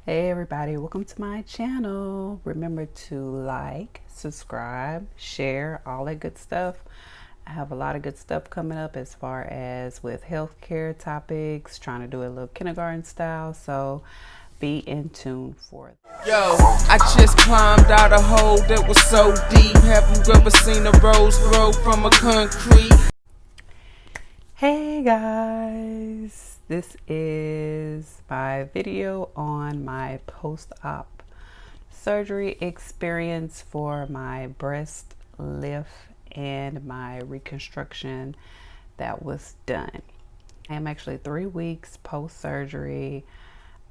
Hey everybody, welcome to my channel. Remember to like, subscribe, share, all that good stuff. I have a lot of good stuff coming up as far as with healthcare topics, trying to do it a little kindergarten style, so be in tune for it. Yo, I just climbed out a hole that was so deep. Have you ever seen a rose grow from a concrete? Hey guys, this is my video on my post-op surgery experience for my breast lift and my reconstruction that was done. I am actually 3 weeks post-surgery.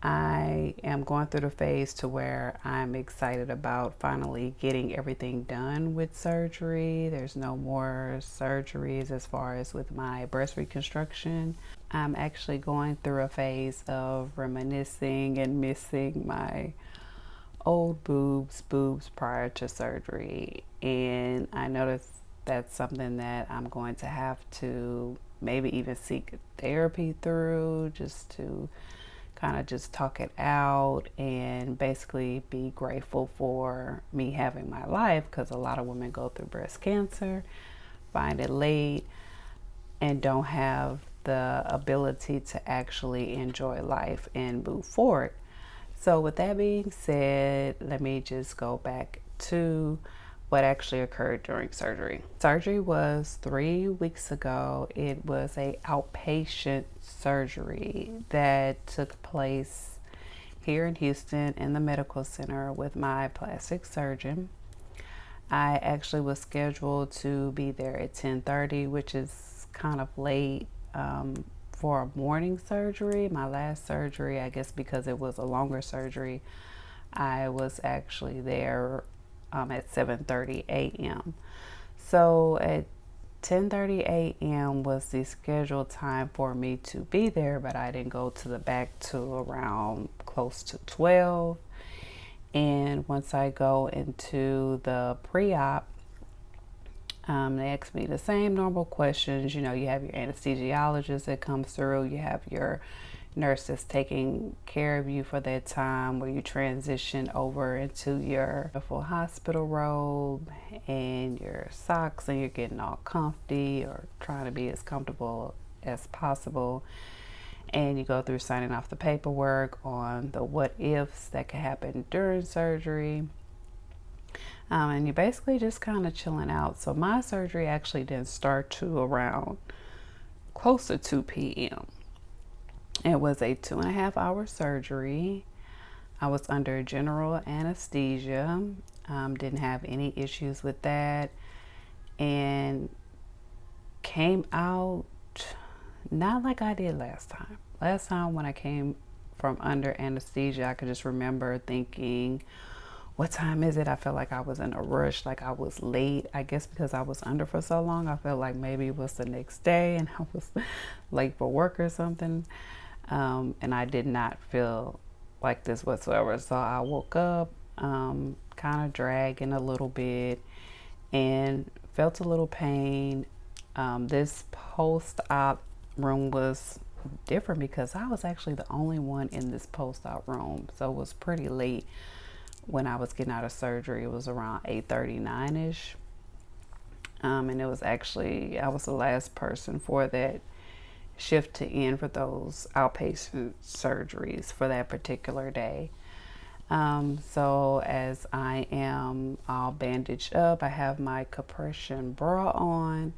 I am going through the phase to where I'm excited about finally getting everything done with surgery. There's no more surgeries as far as with my breast reconstruction. I'm actually going through a phase of reminiscing and missing my old boobs prior to surgery, and I noticed that's something that I'm going to have to maybe even seek therapy through, just to kind of just talk it out and basically be grateful for me having my life, because a lot of women go through breast cancer, find it late, and don't have the ability to actually enjoy life and move forward. So with that being said, let me just go back to what actually occurred during surgery. Surgery was 3 weeks ago. It was a outpatient surgery that took place here in Houston in the medical center with my plastic surgeon. I actually was scheduled to be there at 10:30, which is kind of late for a morning surgery. My last surgery, I guess because it was a longer surgery, I was actually there at 7:30 a.m. So at 10:30 a.m. was the scheduled time for me to be there, but I didn't go to the back till around close to 12. And once I go into the pre-op, they ask me the same normal questions. You know, you have your anesthesiologist that comes through, you have your nurse that's taking care of you for that time where you transition over into your full hospital robe and your socks, and you're getting all comfy or trying to be as comfortable as possible. And you go through signing off the paperwork on the what ifs that could happen during surgery. And you're basically just kind of chilling out. So my surgery actually didn't start to around close to 2 p.m. It was a 2.5-hour surgery. I was under general anesthesia. Didn't have any issues with that, and came out not like I did last time. Last time when I came from under anesthesia, I could just remember thinking, what time is it? I felt like I was in a rush, like I was late. I guess because I was under for so long, I felt like maybe it was the next day and I was late for work or something. And I did not feel like this whatsoever. So I woke up kind of dragging a little bit and felt a little pain. This post-op room was different because I was actually the only one in this post-op room. So it was pretty late when I was getting out of surgery. It was around 8:39ish. And it was actually, I was the last person for that shift to end for those outpatient surgeries for that particular day. So as I am all bandaged up, I have my compression bra on,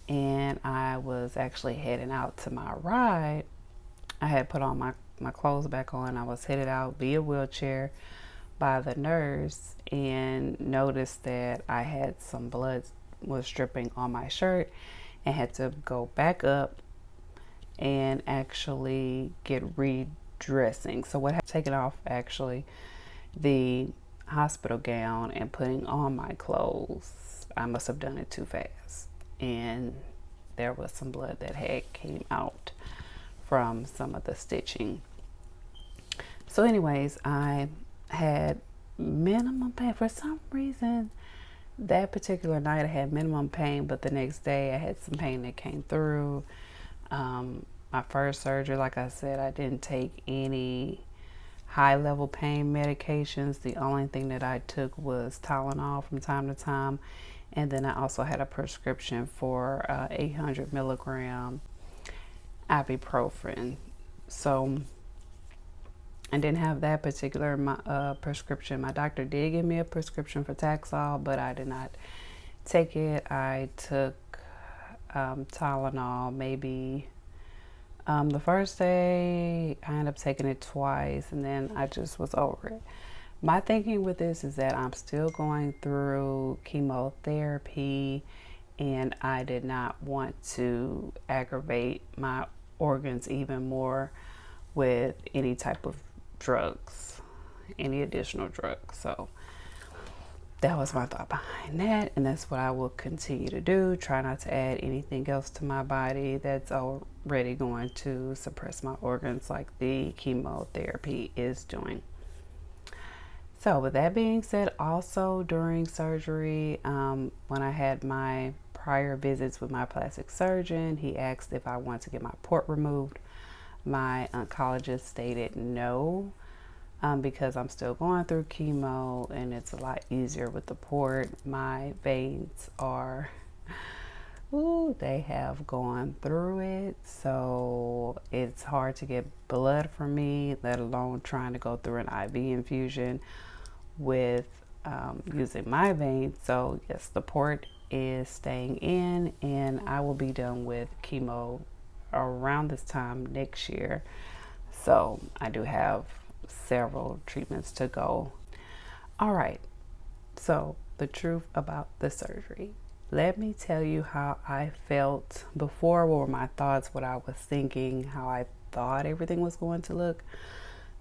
and I was actually heading out to my ride. I had put on my clothes back on. I was headed out via wheelchair by the nurse and noticed that I had some blood was dripping on my shirt and had to go back up and actually get redressing. So what happened, taking off actually the hospital gown and putting on my clothes. I must have done it too fast, and there was some blood that had came out from some of the stitching. So anyways, I had minimum pain for some reason. That particular night I had minimum pain, but the next day I had some pain that came through. My first surgery, like I said, I didn't take any high level pain medications. The only thing that I took was Tylenol from time to time. And then I also had a prescription for 800 milligram ibuprofen. So I didn't have that particular prescription. My doctor did give me a prescription for Taxol, but I did not take it. I took Tylenol maybe the first day. I ended up taking it twice, and then I just was over it. My thinking with this is that I'm still going through chemotherapy, and I did not want to aggravate my organs even more with any type of drugs, any additional drugs. So that was my thought behind that, and that's what I will continue to do. Try not to add anything else to my body that's already going to suppress my organs like the chemotherapy is doing. So with that being said, also during surgery, when I had my prior visits with my plastic surgeon, he asked if I wanted to get my port removed. My oncologist stated no, because I'm still going through chemo and it's a lot easier with the port. My veins are, they have gone through it, so it's hard to get blood from me, let alone trying to go through an IV infusion with using my veins. So yes, the port is staying in, and I will be done with chemo around this time next year. So I do have several treatments to go. All right, so the truth about the surgery. Let me tell you how I felt before. What were my thoughts, what I was thinking, how I thought everything was going to look.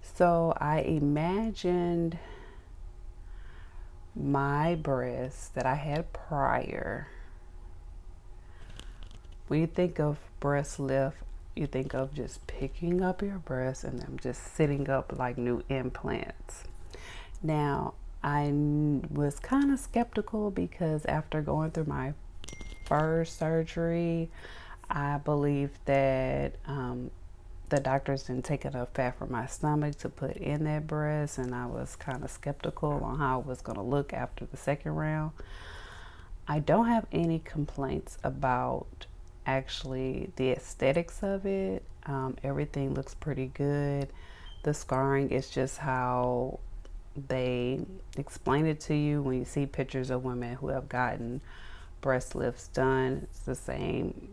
So I imagined my breasts that I had prior. When you think of breast lift, you think of just picking up your breasts and them just sitting up like new implants. Now, I was kind of skeptical because after going through my first surgery, I believe that the doctors didn't take enough fat from my stomach to put in that breast, and I was kind of skeptical on how it was going to look after the second round. I don't have any complaints about actually the aesthetics of it. Everything looks pretty good. The scarring is just how they explain it to you when you see pictures of women who have gotten breast lifts done. It's the same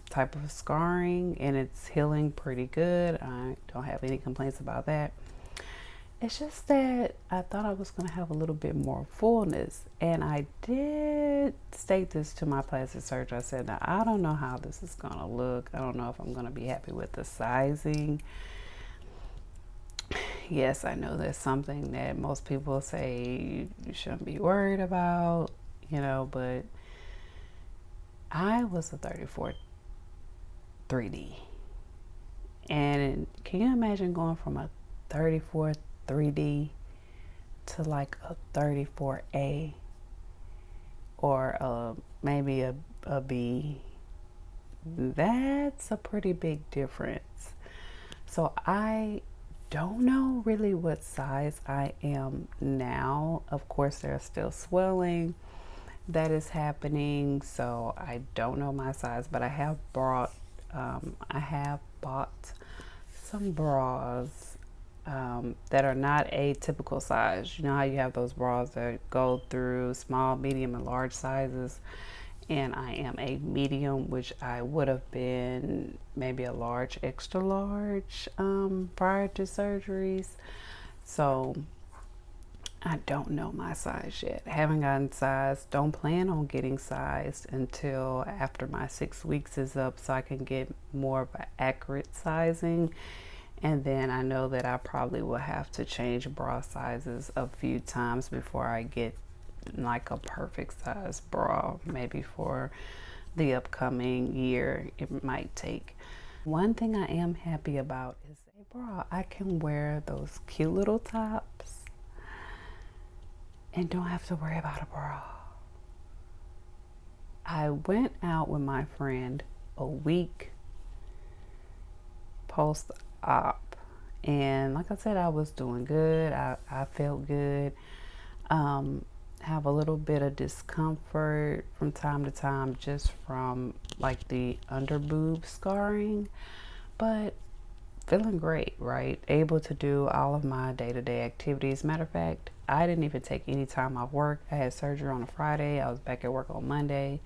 type of scarring, and it's healing pretty good. I don't have any complaints about that. It's just that I thought I was going to have a little bit more fullness, and I did state this to my plastic surgeon. I said, now, I don't know how this is going to look. I don't know if I'm going to be happy with the sizing. Yes, I know that's something that most people say you shouldn't be worried about, but I was a 34 3D. And can you imagine going from a 34 3D to like a 34A or maybe a B? That's a pretty big difference. So I don't know really what size I am now. Of course, there's still swelling that is happening, so I don't know my size, but I have bought some bras that are not a typical size. You know how you have those bras that go through small, medium, and large sizes, and I am a medium, which I would have been maybe a large, extra large prior to surgeries. So I don't know my size yet. Haven't gotten sized. Don't plan on getting sized until after my 6 weeks is up, so I can get more of an accurate sizing. And then I know that I probably will have to change bra sizes a few times before I get like a perfect size bra. Maybe for the upcoming year it might take. One thing I am happy about is a bra. I can wear those cute little tops and don't have to worry about a bra. I went out with my friend a week post-op, And like I said, I was doing good. I felt good. Have a little bit of discomfort from time to time just from like the under boob scarring, but feeling great, right? Able to do all of my day-to-day activities. Matter of fact, I didn't even take any time off work. I had surgery on a Friday. I was back at work on Monday.